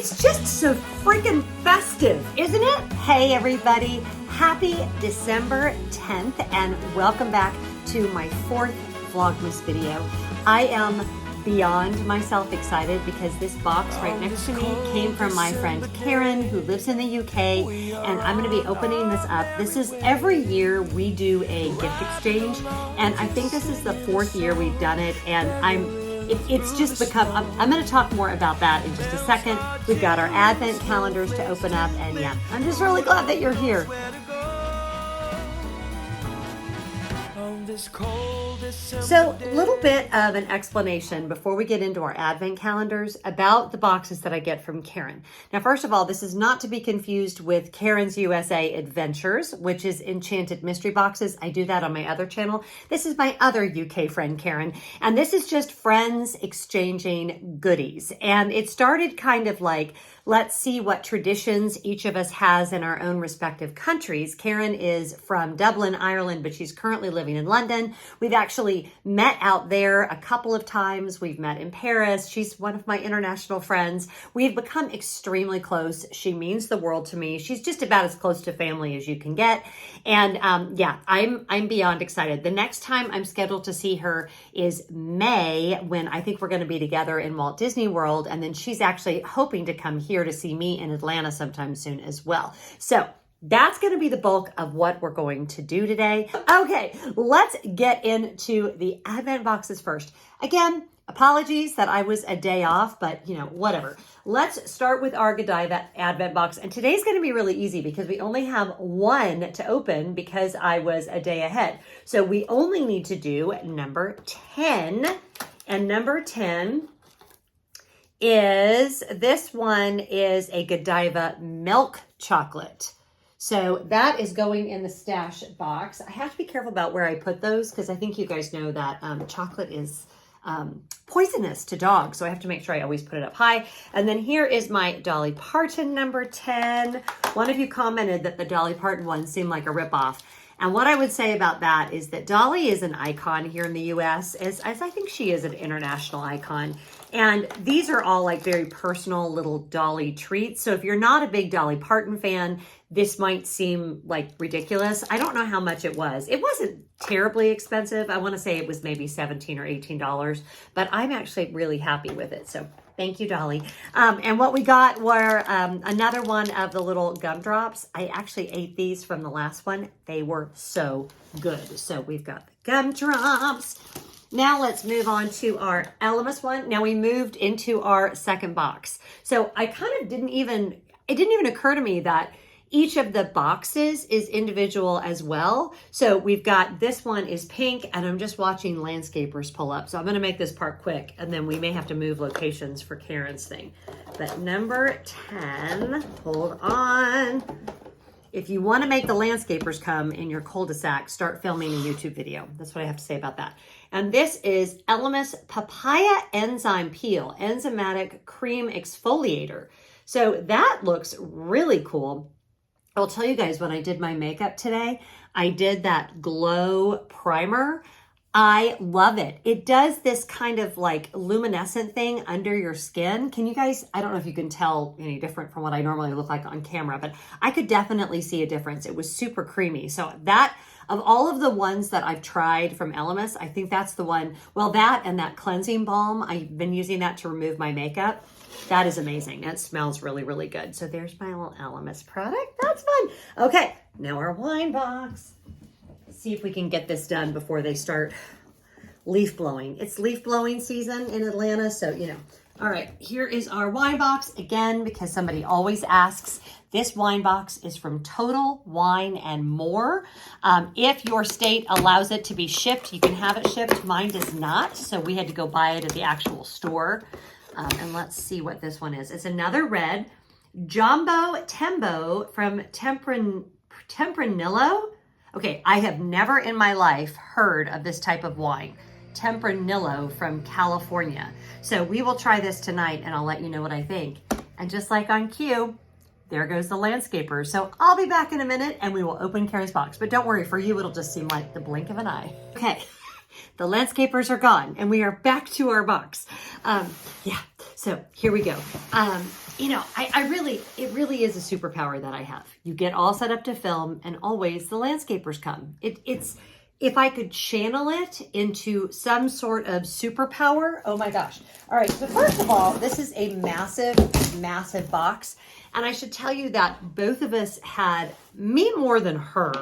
It's just so freaking festive, isn't it? Hey everybody, happy December 10th and welcome back to my fourth Vlogmas video. I am beyond myself excited because this box right next to me came from my friend Karen, who lives in the UK, and I'm going to be opening this up. This is every year we do a gift exchange, and I think this is the fourth year we've done it, and it's just become, I'm going to talk more about that in just a second. We've got our advent calendars to open up, and yeah, I'm just really glad that you're here. So, a little bit of an explanation before we get into our advent calendars about the boxes that I get from Karen. Now, first of all, this is not to be confused with Karen's USA Adventures, which is enchanted mystery boxes. I do that on my other channel. This is my other UK friend, Karen, and this is just friends exchanging goodies. And it started kind of like, let's see what traditions each of us has in our own respective countries. Karen is from Dublin, Ireland, but she's currently living in London. We've actually met out there a couple of times. We've met in Paris. She's one of my international friends. We've become extremely close. She means the world to me. She's just about as close to family as you can get. And yeah, I'm beyond excited. The next time I'm scheduled to see her is May, when I think we're going to be together in Walt Disney World. And then she's actually hoping to come here to see me in Atlanta sometime soon as well. So that's going to be the bulk of what we're going to do today. Okay, let's get into the advent boxes first. Again, apologies that I was a day off, but you know, whatever. Let's start with our Godiva advent box. And today's going to be really easy because we only have one to open because I was a day ahead. So we only need to do number 10. And number 10 is, this one is a Godiva milk chocolate. So that is going in the stash box. I have to be careful about where I put those because I think you guys know that chocolate is poisonous to dogs. So I have to make sure I always put it up high. And then here is my Dolly Parton number 10. One of you commented that the Dolly Parton one seemed like a ripoff. And what I would say about that is that Dolly is an icon here in the US, as I think she is an international icon. And these are all like very personal little Dolly treats. So if you're not a big Dolly Parton fan, this might seem like ridiculous. I don't know how much it was. It wasn't terribly expensive. I want to say it was maybe $17 or $18, but I'm actually really happy with it. So thank you, Dolly. And what we got were another one of the little gumdrops. I actually ate these from the last one. They were so good. So we've got the gumdrops. Now let's move on to our Elemis one. Now we moved into our second box. So I kind of it didn't even occur to me that each of the boxes is individual as well. So we've got, this one is pink, and I'm just watching landscapers pull up. So I'm gonna make this part quick, and then we may have to move locations for Karen's thing. But number 10, hold on. If you wanna make the landscapers come in your cul-de-sac, start filming a YouTube video. That's what I have to say about that. And this is Elemis Papaya Enzyme Peel, Enzymatic Cream Exfoliator. So that looks really cool. I'll tell you guys, when I did my makeup today, I did that glow primer. I love it. It does this kind of like luminescent thing under your skin. Can you guys, I don't know if you can tell any different from what I normally look like on camera, but I could definitely see a difference. It was super creamy. So that, of all of the ones that I've tried from Elemis, I think that's the one, well, that and that cleansing balm, I've been using that to remove my makeup. That is amazing. It smells really, really good. So there's my little Elemis product. That's fun. Okay, now our wine box. Let's see if we can get this done before they start leaf blowing. It's leaf blowing season in Atlanta, so you know. All right, here is our wine box. Again, because somebody always asks, this wine box is from Total Wine and More. If your state allows it to be shipped, you can have it shipped. Mine does not, so we had to go buy it at the actual store. And let's see what this one is. It's another red, Jumbo Tembo from Tempranillo. Okay, I have never in my life heard of this type of wine. Tempranillo from California. So we will try this tonight and I'll let you know what I think. And just like on cue, there goes the landscaper. So I'll be back in a minute and we will open Karen's box. But don't worry, for you, it'll just seem like the blink of an eye. Okay, the landscapers are gone and we are back to our box. Yeah, So here we go. You know, it really is a superpower that I have. You get all set up to film and always the landscapers come. It's, if I could channel it into some sort of superpower, oh my gosh. All right, so first of all, this is a massive, massive box. And I should tell you that both of us had, me more than her,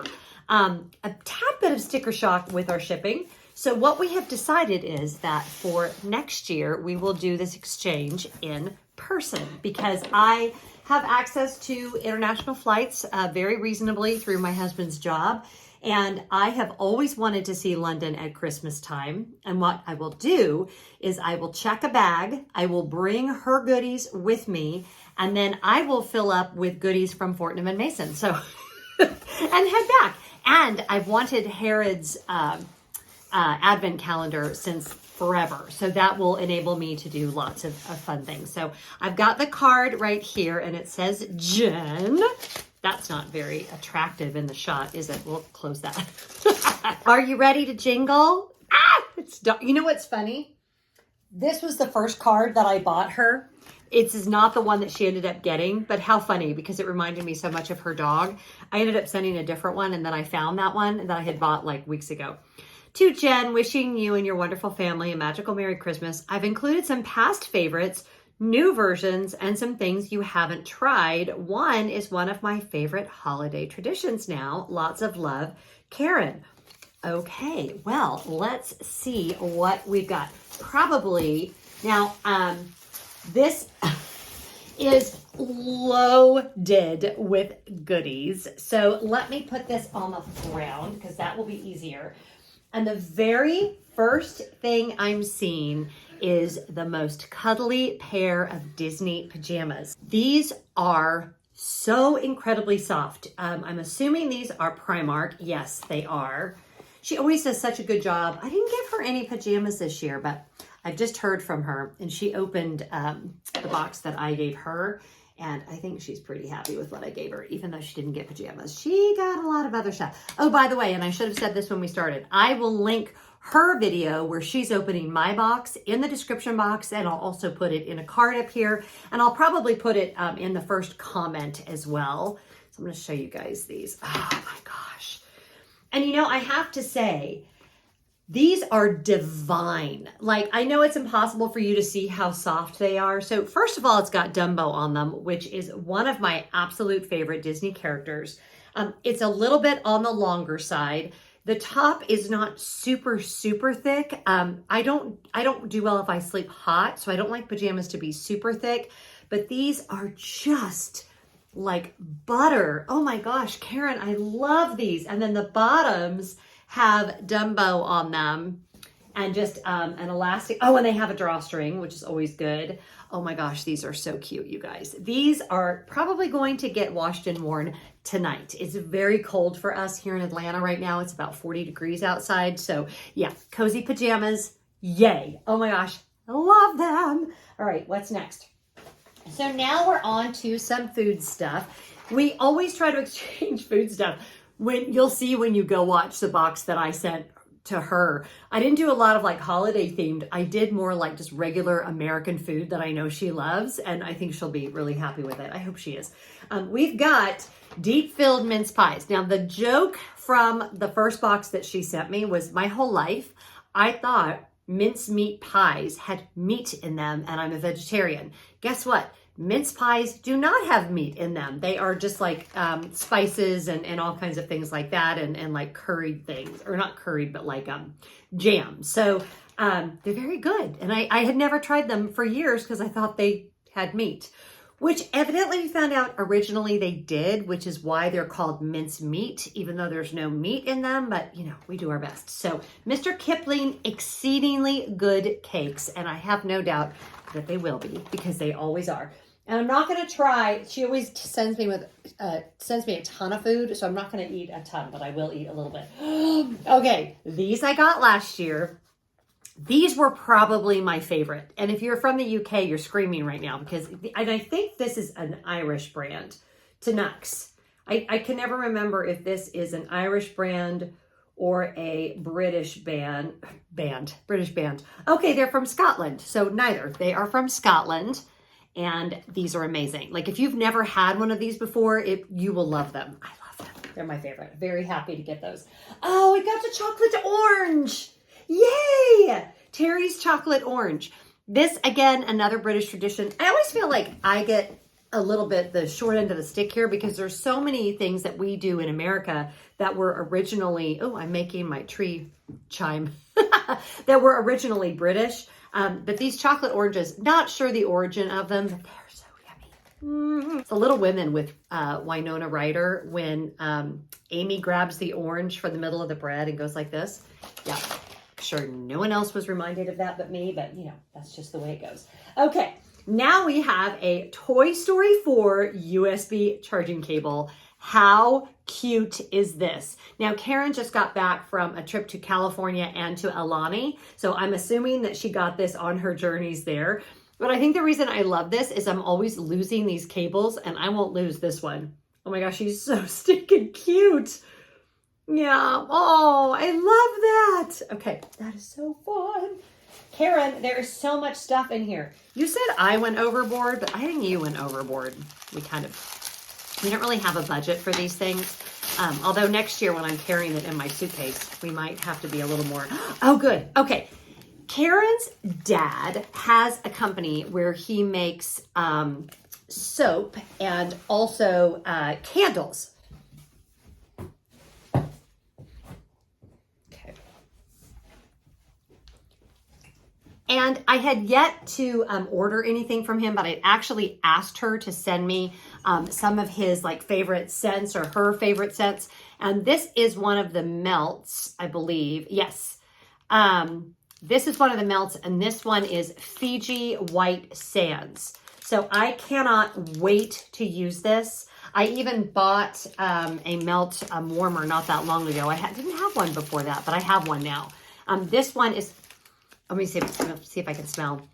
a tad bit of sticker shock with our shipping. So what we have decided is that for next year, we will do this exchange in person because I have access to international flights very reasonably through my husband's job. And I have always wanted to see London at Christmas time. And what I will do is I will check a bag. I will bring her goodies with me. And then I will fill up with goodies from Fortnum and Mason. So, and head back. And I've wanted Harrod's advent calendar since forever. So that will enable me to do lots of fun things. So I've got the card right here and it says Jen. That's not very attractive in the shot, is it? We'll close that. Are you ready to jingle? Ah, you know what's funny? This was the first card that I bought her. It's not the one that she ended up getting, but how funny because it reminded me so much of her dog. I ended up sending a different one and then I found that one that I had bought like weeks ago. To Jen, wishing you and your wonderful family a magical Merry Christmas. I've included some past favorites, new versions, and some things you haven't tried. One is one of my favorite holiday traditions now. Lots of love, Karen. Okay, well, let's see what we've got. Probably, now, this is loaded with goodies. So let me put this on the ground because that will be easier. And the very first thing I'm seeing is the most cuddly pair of Disney pajamas. These are so incredibly soft. I'm assuming these are Primark. Yes, they are. She always does such a good job. I didn't give her any pajamas this year, but I've just heard from her and she opened the box that I gave her. And I think she's pretty happy with what I gave her, even though she didn't get pajamas. She got a lot of other stuff. Oh, by the way, and I should have said this when we started, I will link her video where she's opening my box in the description box, and I'll also put it in a card up here, and I'll probably put it in the first comment as well. So I'm going to show you guys these. Oh my gosh. And you know, I have to say, these are divine. Like, I know it's impossible for you to see how soft they are. So first of all, it's got Dumbo on them, which is one of my absolute favorite Disney characters. It's a little bit on the longer side. The top is not super, super thick. I don't do well if I sleep hot, so I don't like pajamas to be super thick, but these are just like butter. Oh my gosh, Karen, I love these. And then the bottoms have Dumbo on them and just an elastic. Oh, and they have a drawstring, which is always good. Oh my gosh, these are so cute, you guys. These are probably going to get washed and worn tonight. It's very cold for us here in Atlanta right now. It's about 40 degrees outside. So yeah, cozy pajamas, yay. Oh my gosh, I love them. All right, what's next? So now we're on to some food stuff. We always try to exchange food stuff. When you'll see when you go watch the box that I sent to her, I didn't do a lot of like holiday themed. I did more like just regular American food that I know she loves, and I think she'll be really happy with it. I hope she is. We've got deep filled mince pies. Now the joke from the first box that she sent me was my whole life I thought mince meat pies had meat in them, and I'm a vegetarian. Guess what? Mince pies do not have meat in them. They are just like spices and all kinds of things like that, and like curried things, or not curried, but like jam. So they're very good. And I had never tried them for years because I thought they had meat, which evidently we found out originally they did, which is why they're called mince meat, even though there's no meat in them, but you know, we do our best. So Mr. Kipling, exceedingly good cakes, and I have no doubt that they will be because they always are. And I'm not going to try, she always sends me a ton of food, so I'm not going to eat a ton, but I will eat a little bit. Okay, these I got last year. These were probably my favorite. And if you're from the UK, you're screaming right now because, and I think this is an Irish brand, Tunux. I can never remember if this is an Irish brand or a British band. Okay, they're from Scotland. So neither. They are from Scotland. And these are amazing. Like if you've never had one of these before, you will love them. I love them. They're my favorite. Very happy to get those. Oh, I got the chocolate orange. Yay! Terry's chocolate orange. This, again, another British tradition. I always feel like I get a little bit the short end of the stick here because there's so many things that we do in America that were originally, oh, I'm making my tree chime, that were originally British. But these chocolate oranges, not sure the origin of them, but they're so yummy. It's the Little Women with Winona Ryder when Amy grabs the orange from the middle of the bread and goes like this. Yeah, sure no one else was reminded of that but me, but you know, that's just the way it goes. Okay. Now we have a Toy Story 4 USB charging cable. How cute is this? Now, Karen just got back from a trip to California and to Alani, so I'm assuming that she got this on her journeys there. But I think the reason I love this is I'm always losing these cables, and I won't lose this one. Oh my gosh, she's so stinking cute. Yeah, oh, I love that. Okay, that is so fun. Karen, there is so much stuff in here. You said I went overboard, but I think you went overboard. We don't really have a budget for these things. Although next year when I'm carrying it in my suitcase, we might have to be a little more. Oh, good. Okay. Karen's dad has a company where he makes soap and also candles. And I had yet to order anything from him, but I actually asked her to send me some of his like favorite scents or her favorite scents. And this is one of the melts, I believe. Yes. This is one of the melts, and this one is Fiji White Sands. So I cannot wait to use this. I even bought a melt warmer not that long ago. I didn't have one before that, but I have one now. This one is... Let me see if I can smell.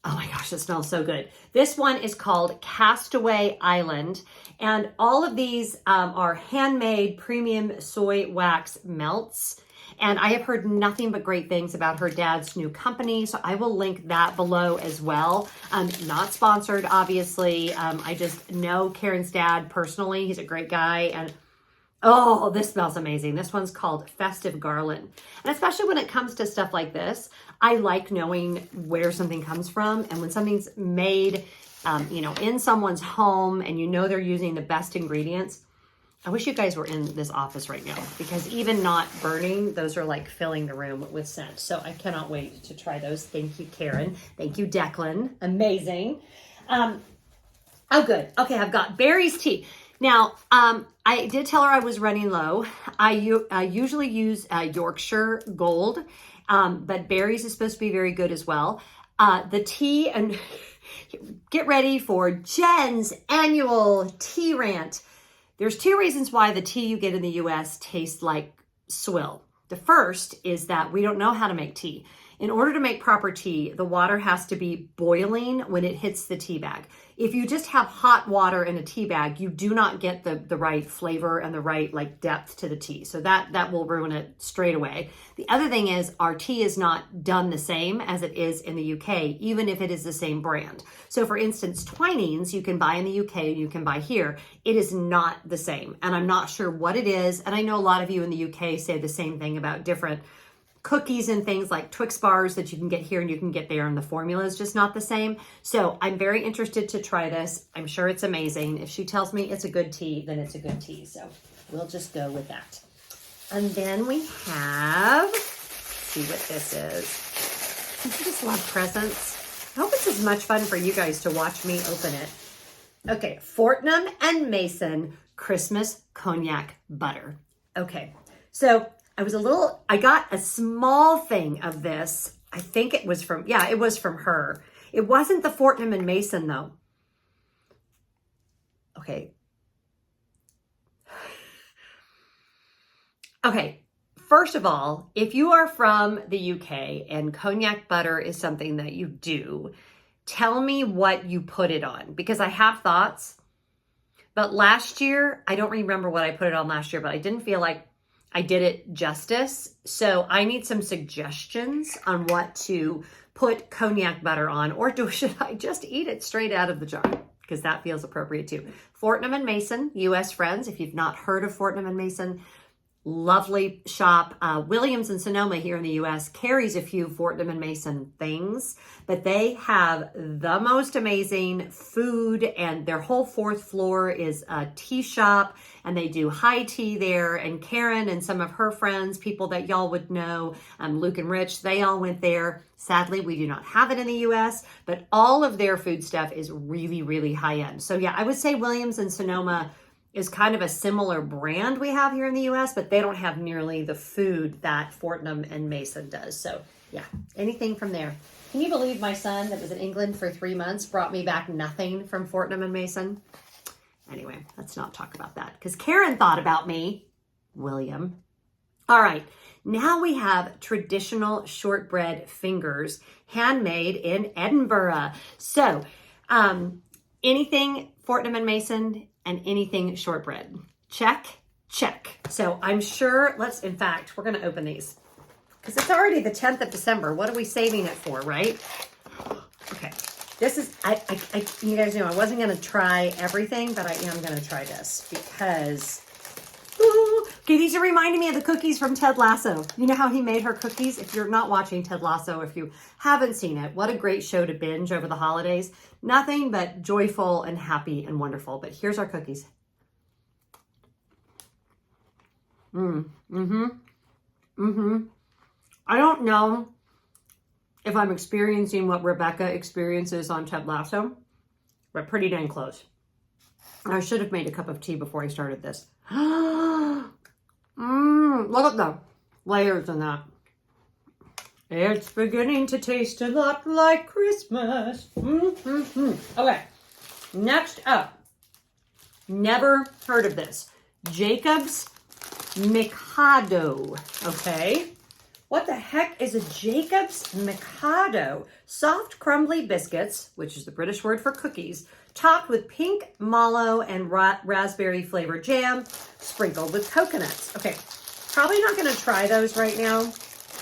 Oh my gosh, it smells so good. This one is called Castaway Island. And all of these are handmade premium soy wax melts. And I have heard nothing but great things about her dad's new company. So I will link that below as well. Not sponsored, obviously. I just know Karen's dad personally. He's a great guy. And oh, this smells amazing. This one's called Festive Garland. And especially when it comes to stuff like this, I like knowing where something comes from. And when something's made, in someone's home and you know they're using the best ingredients. I wish you guys were in this office right now because even not burning, those are like filling the room with scent. So I cannot wait to try those. Thank you, Karen. Thank you, Declan. Amazing. Oh, good. Okay, I've got Barry's tea. Now, I did tell her I was running low. I usually use Yorkshire Gold, but Barry's is supposed to be very good as well. The tea, and get ready for Jen's annual tea rant. There's two reasons why the tea you get in the U.S. tastes like swill. The first is that we don't know how to make tea. In order to make proper tea, the water has to be boiling when it hits the tea bag. If you just have hot water in a tea bag, you do not get the right flavor and the right like depth to the tea. So that will ruin it straight away. The other thing is our tea is not done the same as it is in the UK, even if it is the same brand. So for instance, Twinings you can buy in the UK and you can buy here. It is not the same. And I'm not sure what it is. And I know a lot of you in the UK say the same thing about different cookies and things like Twix bars that you can get here and you can get there, and the formula is just not the same. So I'm very interested to try this. I'm sure it's amazing. If she tells me it's a good tea, then it's a good tea. So we'll just go with that. And then we have, let's see what this is. I just love presents. I hope it's as much fun for you guys to watch me open it. Okay, Fortnum and Mason Christmas Cognac Butter. Okay, so I got a small thing of this. I think it was from her. It wasn't the Fortnum and Mason though. Okay. Okay. First of all, if you are from the UK and cognac butter is something that you do, tell me what you put it on because I have thoughts. But last year, I don't remember what I put it on last year, but I didn't feel like I did it justice. So I need some suggestions on what to put cognac butter on, or should I just eat it straight out of the jar? Because that feels appropriate too. Fortnum and Mason, US friends. If you've not heard of Fortnum and Mason, lovely shop. Williams and Sonoma here in the US carries a few Fortnum and Mason things, but they have the most amazing food, and their whole fourth floor is a tea shop, and they do high tea there. And Karen and some of her friends, people that y'all would know, Luke and Rich, they all went there. Sadly, we do not have it in the US, but all of their food stuff is really, really high end. So yeah, I would say Williams and Sonoma is kind of a similar brand we have here in the US, but they don't have nearly the food that Fortnum and Mason does. So yeah, anything from there. Can you believe my son that was in England for 3 months brought me back nothing from Fortnum and Mason? Anyway, let's not talk about that because Karen thought about me, William. All right, now we have traditional shortbread fingers, handmade in Edinburgh. So anything Fortnum and Mason and anything shortbread. Check, check. So I'm sure, in fact, we're gonna open these because it's already the 10th of December. What are we saving it for, right? Okay, this is, you guys know I wasn't gonna try everything, but I am gonna try this because, okay, these are reminding me of the cookies from Ted Lasso. You know how he made her cookies? If you're not watching Ted Lasso, if you haven't seen it, what a great show to binge over the holidays. Nothing but joyful and happy and wonderful. But here's our cookies. I don't know if I'm experiencing what Rebecca experiences on Ted Lasso, but pretty dang close. I should have made a cup of tea before I started this. Look at the layers in that. It's beginning to taste a lot like Christmas. Okay, next up. Never heard of this. Jacob's Mikado. Okay. What the heck is a Jacob's Mikado? Soft, crumbly biscuits, which is the British word for cookies, topped with pink mallow and raspberry flavored jam, sprinkled with coconuts. Okay, probably not going to try those right now,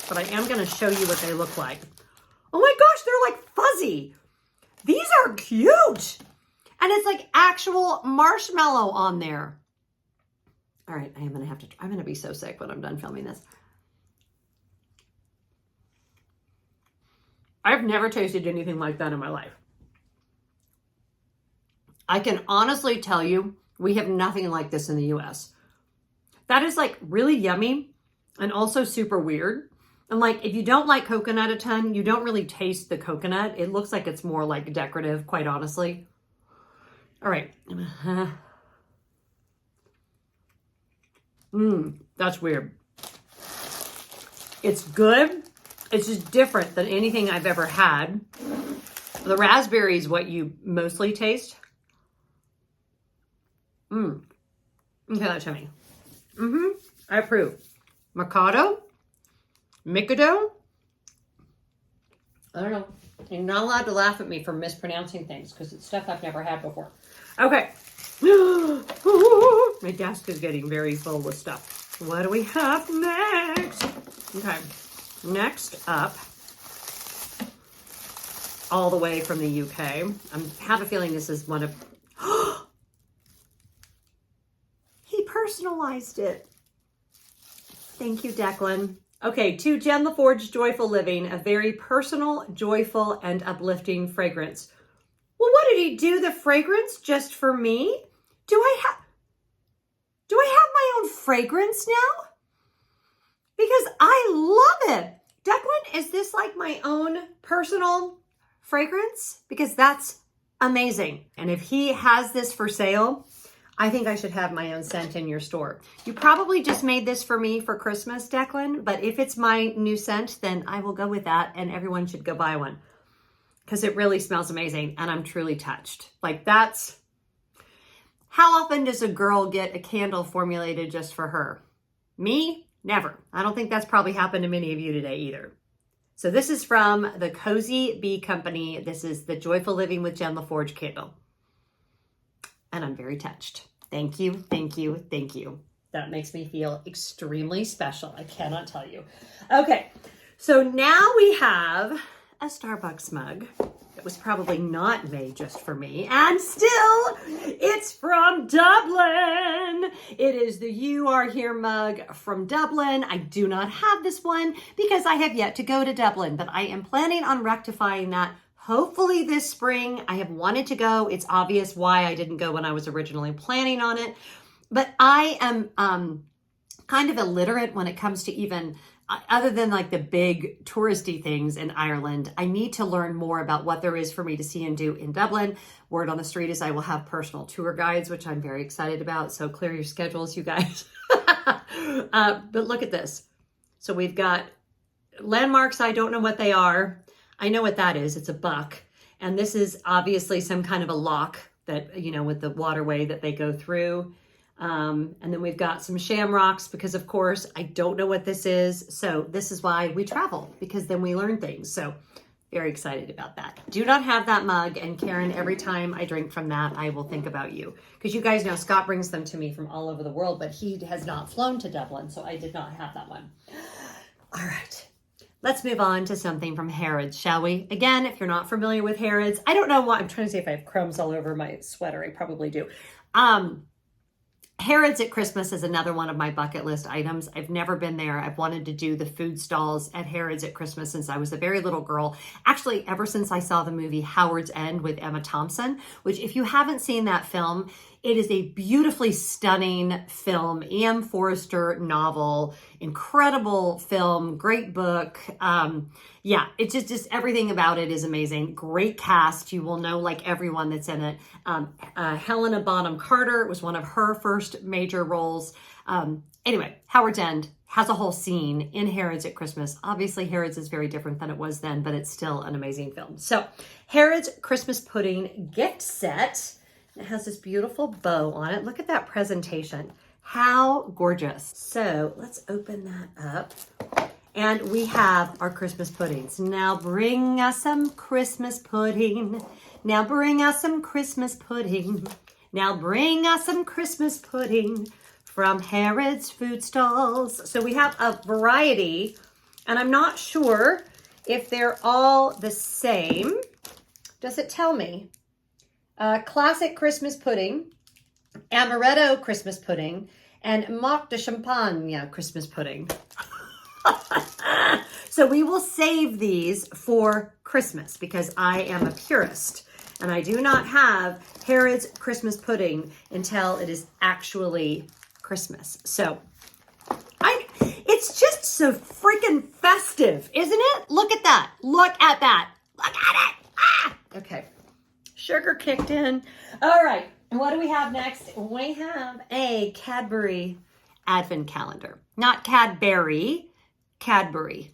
but I am going to show you what they look like. Oh my gosh, they're like fuzzy. These are cute. And it's like actual marshmallow on there. All right, I'm going to be so sick when I'm done filming this. I've never tasted anything like that in my life. I can honestly tell you, we have nothing like this in the US. That is like really yummy and also super weird. And like, if you don't like coconut a ton, you don't really taste the coconut. It looks like it's more like decorative, quite honestly. All right. That's weird. It's good. It's just different than anything I've ever had. The raspberry is what you mostly taste. Okay, that's yummy. I approve. Mikado. I don't know. You're not allowed to laugh at me for mispronouncing things because it's stuff I've never had before. Okay. My desk is getting very full with stuff. What do we have next? Okay. Next up, all the way from the UK. I have a feeling this is one of... He personalized it. Thank you, Declan. Okay, to Jen Lefforge Joyful Living, a very personal, joyful, and uplifting fragrance. Well, what did he do? The fragrance just for me? Do I have my own fragrance now? Because I love it. Declan, is this like my own personal fragrance? Because that's amazing. And if he has this for sale, I think I should have my own scent in your store. You probably just made this for me for Christmas, Declan, but if it's my new scent, then I will go with that and everyone should go buy one because it really smells amazing and I'm truly touched. Like that's, how often does a girl get a candle formulated just for her? Me? Never. I don't think that's probably happened to many of you today either. So this is from the Cozy Bee Company. This is the Joyful Living with Jen Lefforge candle. And I'm very touched. Thank you, thank you, thank you. That makes me feel extremely special. I cannot tell you. Okay, so now we have a Starbucks mug. It was probably not made just for me. And still, it's from Dublin. It is the You Are Here mug from Dublin. I do not have this one because I have yet to go to Dublin, but I am planning on rectifying that hopefully this spring. I have wanted to go. It's obvious why I didn't go when I was originally planning on it. But I am kind of illiterate when it comes to even other than like the big touristy things in Ireland. I need to learn more about what there is for me to see and do in Dublin. Word on the street is I will have personal tour guides, which I'm very excited about. So clear your schedules, you guys. But look at this. So we've got landmarks. I don't know what they are. I know what that is. It's a buck. And this is obviously some kind of a lock that, you know, with the waterway that they go through. And then we've got some shamrocks because, of course, I don't know what this is. So this is why we travel, because then we learn things. So very excited about that. Do not have that mug. And Karen, every time I drink from that, I will think about you. Because you guys know Scott brings them to me from all over the world, but he has not flown to Dublin. So I did not have that one. All right. Let's move on to something from Harrods, shall we? Again, if you're not familiar with Harrods, I don't know why. I'm trying to see if I have crumbs all over my sweater. I probably do. Harrods at Christmas is another one of my bucket list items. I've never been there. I've wanted to do the food stalls at Harrods at Christmas since I was a very little girl. Actually, ever since I saw the movie Howard's End with Emma Thompson, which if you haven't seen that film, it is a beautifully stunning film, E.M. Forster novel, incredible film, great book. Yeah, it's just everything about it is amazing. Great cast. You will know like everyone that's in it. Helena Bonham Carter was one of her first major roles. Anyway, Howard's End has a whole scene in Harrods at Christmas. Obviously, Harrods is very different than it was then, but it's still an amazing film. So, Harrods Christmas Pudding gift set. It has this beautiful bow on it. Look at that presentation. How gorgeous. So, let's open that up. And we have our Christmas puddings. Now bring us some Christmas pudding. Now bring us some Christmas pudding. Now bring us some Christmas pudding from Harrods Food Stalls. So we have a variety, and I'm not sure if they're all the same. Does it tell me? Classic Christmas pudding, Amaretto Christmas pudding, and Mock de Champagne Christmas pudding. So we will save these for Christmas because I am a purist and I do not have Harrods Christmas pudding until it is actually Christmas. So it's just so freaking festive, isn't it? Look at that. Look at that. Look at it. Ah! Okay. Sugar kicked in. All right. And what do we have next? We have a Cadbury advent calendar. Not Cadbury. Cadbury.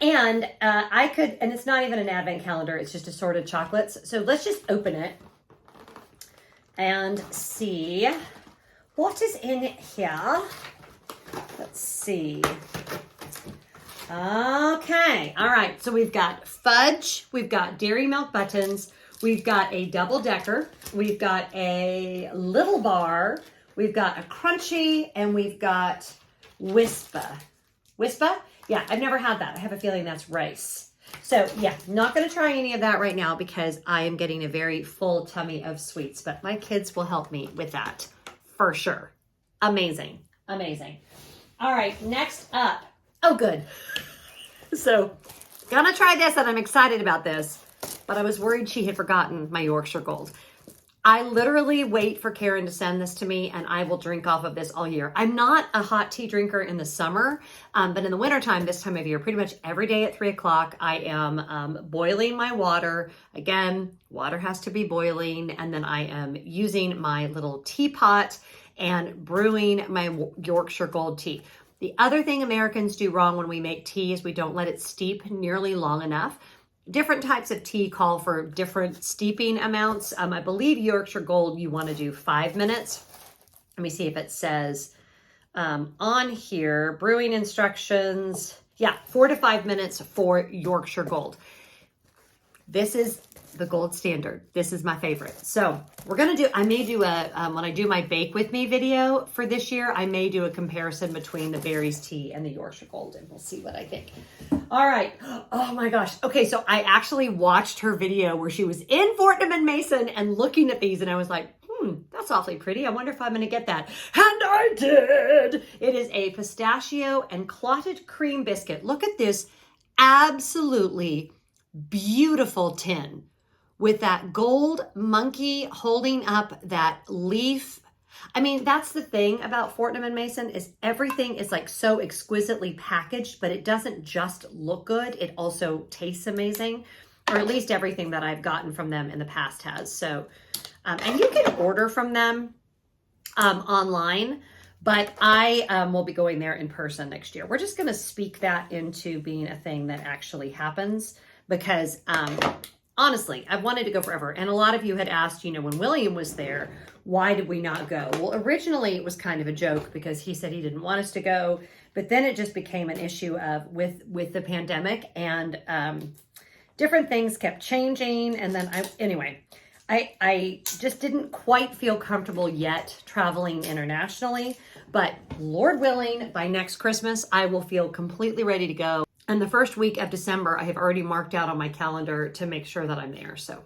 And it's not even an advent calendar, it's just assorted chocolates. So let's just open it and see what is in here. Let's see. Okay, all right, so we've got fudge, we've got dairy milk buttons, we've got a double decker, we've got a little bar, we've got a crunchy, and we've got Wispa. Wispa? Yeah, I've never had that. I have a feeling that's rice. So yeah, not going to try any of that right now because I am getting a very full tummy of sweets, but my kids will help me with that for sure. Amazing. Amazing. All right, next up. Oh, good. So gonna try this and I'm excited about this, but I was worried she had forgotten my Yorkshire Gold. I literally wait for Karen to send this to me and I will drink off of this all year. I'm not a hot tea drinker in the summer, but in the wintertime, this time of year, pretty much every day at 3 o'clock, I am boiling my water. Again, water has to be boiling. And then I am using my little teapot and brewing my Yorkshire Gold tea. The other thing Americans do wrong when we make tea is we don't let it steep nearly long enough. Different types of tea call for different steeping amounts. I believe Yorkshire Gold, you want to do 5 minutes. Let me see if it says on here, brewing instructions. Yeah, 4 to 5 minutes for Yorkshire Gold. This is the gold standard. This is my favorite. So we're going to do, I may do a, when I do my bake with me video for this year, I may do a comparison between the Berries tea and the Yorkshire Gold, and we'll see what I think. All right. Oh my gosh. Okay. So I actually watched her video where she was in Fortnum and Mason and looking at these, and I was like, that's awfully pretty. I wonder if I'm going to get that. And I did. It is a pistachio and clotted cream biscuit. Look at this absolutely beautiful tin with that gold monkey holding up that leaf. I mean, that's the thing about Fortnum and Mason is everything is like so exquisitely packaged, but it doesn't just look good. It also tastes amazing, or at least everything that I've gotten from them in the past has. So, and you can order from them online, but I will be going there in person next year. We're just going to speak that into being a thing that actually happens because honestly, I've wanted to go forever. And a lot of you had asked, you know, when William was there, why did we not go? Well, originally it was kind of a joke because he said he didn't want us to go, but then it just became an issue of with the pandemic and different things kept changing. And then I just didn't quite feel comfortable yet traveling internationally, but Lord willing, by next Christmas, I will feel completely ready to go. And the first week of December, I have already marked out on my calendar to make sure that I'm there. So,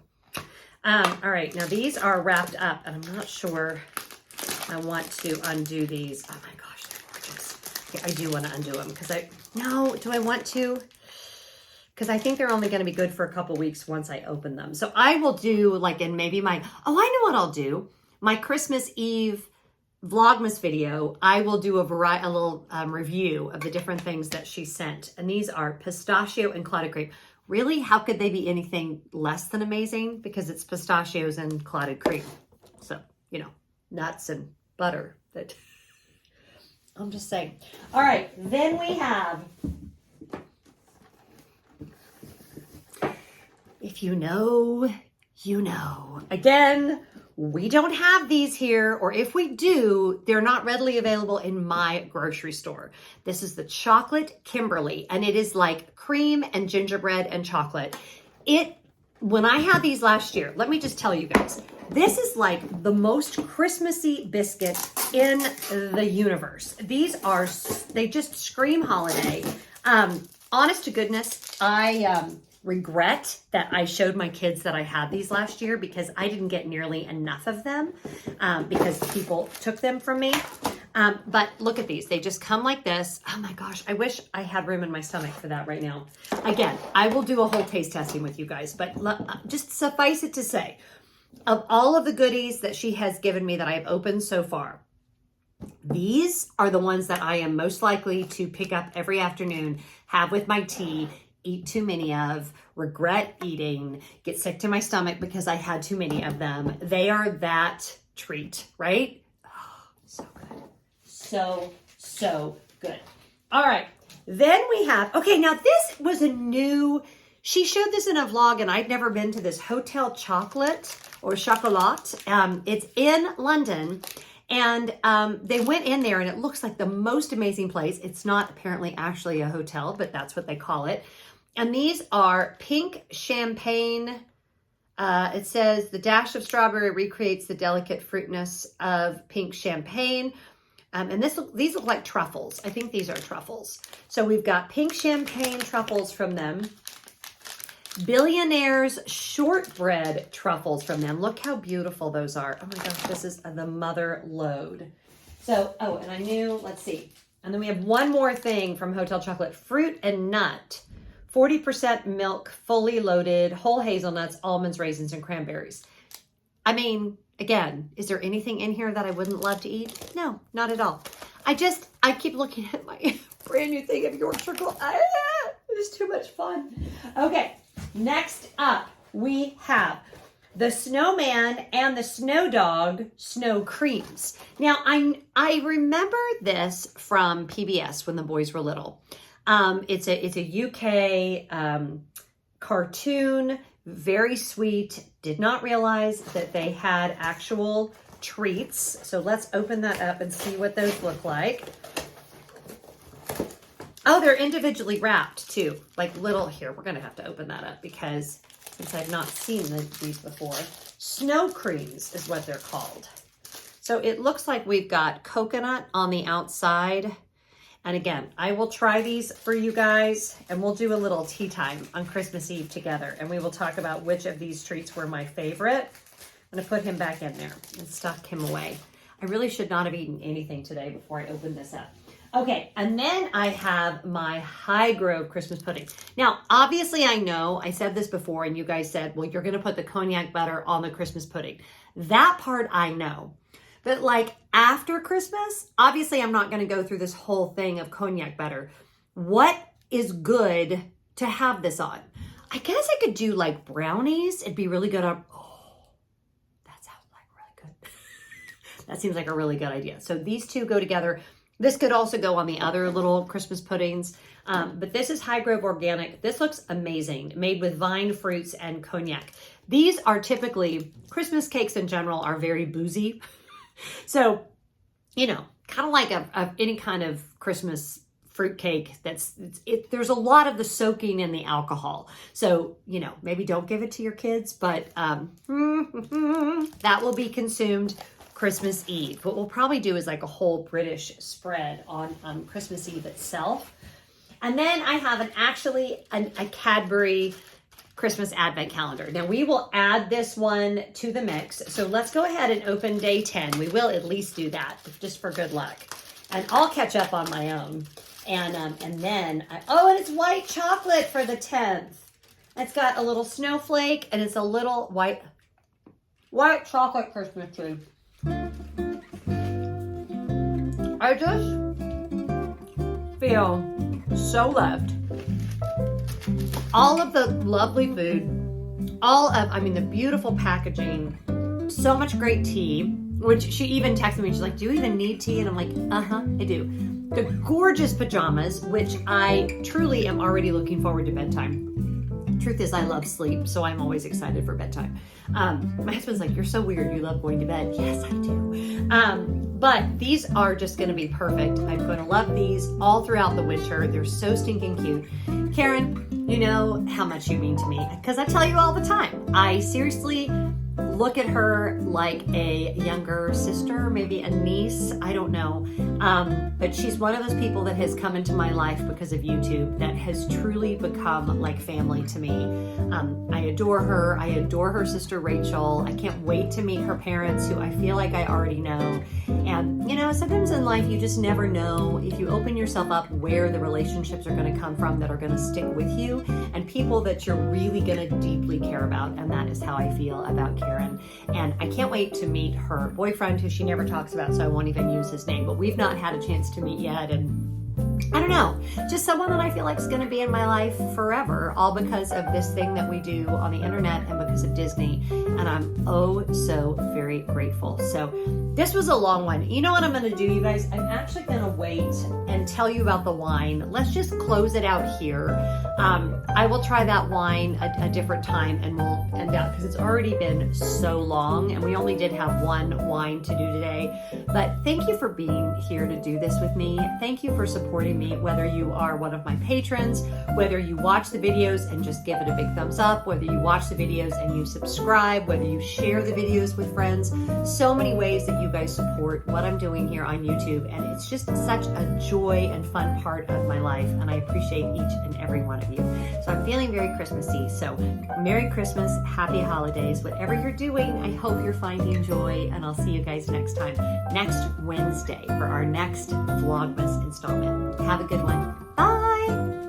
all right, now these are wrapped up and I'm not sure I want to undo these. Oh my gosh, they're gorgeous. Okay, I do want to undo them because do I want to? Because I think they're only going to be good for a couple weeks once I open them. So I will do like in maybe I know what I'll do. My Christmas Eve Vlogmas video, I will do a little review of the different things that she sent. And these are pistachio and clotted cream. Really, how could they be anything less than amazing? Because it's pistachios and clotted cream. So, you know, nuts and butter. That I'm just saying. All right, then we have... If you know, you know. Again, we don't have these here, or if we do, they're not readily available in my grocery store. This is the chocolate Kimberly, and it is like cream and gingerbread and chocolate. When I had these last year, let me just tell you guys, this is like the most Christmassy biscuit in the universe. They just scream holiday. Honest to goodness, I regret that I showed my kids that I had these last year because I didn't get nearly enough of them because people took them from me. But look at these. They just come like this. Oh my gosh. I wish I had room in my stomach for that right now. Again, I will do a whole taste testing with you guys, but just suffice it to say, of all of the goodies that she has given me that I've opened so far, these are the ones that I am most likely to pick up every afternoon, have with my tea, eat too many of, regret eating, get sick to my stomach because I had too many of them. They are that treat, right? Oh, so good. So good. All right. Then we have, okay, now this was she showed this in a vlog and I'd never been to this Hotel Chocolate or Chocolat. It's in London. And they went in there and it looks like the most amazing place. It's not apparently actually a hotel, but that's what they call it. And these are pink champagne. It says the dash of strawberry recreates the delicate fruitiness of pink champagne. And these look like truffles. I think these are truffles. So we've got pink champagne truffles from them. Billionaire's shortbread truffles from them. Look how beautiful those are. Oh my gosh, this is the mother load. So, and let's see. And then we have one more thing from Hotel Chocolate, fruit and nut. 40% milk, fully loaded, whole hazelnuts, almonds, raisins, and cranberries. I mean, again, is there anything in here that I wouldn't love to eat? No, not at all. I keep looking at my brand new thing of Yorkshire Gold. It's too much fun. Okay, next up, we have the snowman and the snow dog snow creams. Now, I remember this from PBS when the boys were little. It's a UK cartoon, very sweet. Did not realize that they had actual treats. So let's open that up and see what those look like. Oh, they're individually wrapped too. Like little, here, we're going to have to open that up because since I've not seen these before. Snow creams is what they're called. So it looks like we've got coconut on the outside. And again, I will try these for you guys, and we'll do a little tea time on Christmas Eve together, and we will talk about which of these treats were my favorite. I'm gonna put him back in there and stuck him away. I really should not have eaten anything today before I open this up. Okay, and then I have my High Grove Christmas pudding. Now, obviously I know, I said this before, and you guys said, well, you're gonna put the cognac butter on the Christmas pudding. That part I know. But like after Christmas, obviously I'm not gonna go through this whole thing of cognac butter. What is good to have this on? I guess I could do like brownies. It'd be really good on, oh, that sounds like really good. That seems like a really good idea. So these two go together. This could also go on the other little Christmas puddings. But this is High Grove Organic. This looks amazing, made with vine fruits and cognac. These are typically, Christmas cakes in general are very boozy. So, you know, kind of like any kind of Christmas fruit cake, there's a lot of the soaking in the alcohol. So, you know, maybe don't give it to your kids, but that will be consumed Christmas Eve. What we'll probably do is like a whole British spread on Christmas Eve itself. And then I have a Cadbury Christmas Advent Calendar. Now we will add this one to the mix. So let's go ahead and open day 10. We will at least do that just for good luck. And I'll catch up on my own. And then, and it's white chocolate for the 10th. It's got a little snowflake and it's a little white chocolate Christmas tree. I just feel so loved. All of the lovely food, the beautiful packaging, so much great tea, which she even texted me. She's like, do you even need tea? And I'm like, I do. The gorgeous pajamas, which I truly am already looking forward to bedtime. Truth is, I love sleep, so I'm always excited for bedtime. My husband's like, you're so weird. You love going to bed. Yes, I do. But these are just going to be perfect. I'm going to love these all throughout the winter. They're so stinking cute. Karen, you know how much you mean to me because I tell you all the time. I seriously look at her like a younger sister, maybe a niece, I don't know. But she's one of those people that has come into my life because of YouTube that has truly become like family to me. I adore her. I adore her sister Rachel. I can't wait to meet her parents, who I feel like I already know. And you know, sometimes in life you just never know if you open yourself up where the relationships are going to come from that are going to stick with you, and people that you're really going to deeply care about. And that is how I feel about Karen. And I can't wait to meet her boyfriend, who she never talks about, so I won't even use his name, but we've not had a chance to meet yet. And I don't know, just someone that I feel like is going to be in my life forever, all because of this thing that we do on the internet and because of Disney. And I'm oh so very grateful. So this was a long one. You know what I'm going to do, you guys? I'm actually going to wait and tell you about the wine. Let's just close it out here. I will try that wine a different time, and we'll end out because it's already been so long and we only did have one wine to do today. But thank you for being here to do this with me. Thank you for supporting me, whether you are one of my patrons, whether you watch the videos and just give it a big thumbs up, whether you watch the videos and you subscribe, whether you share the videos with friends. So many ways that you guys support what I'm doing here on YouTube, and it's just such a joy and fun part of my life, and I appreciate each and every one of you. So I'm feeling very Christmassy. So Merry Christmas, Happy Holidays, whatever you're doing. I hope you're finding joy, and I'll see you guys next time, next Wednesday, for our next Vlogmas installment. Have a good one. Bye.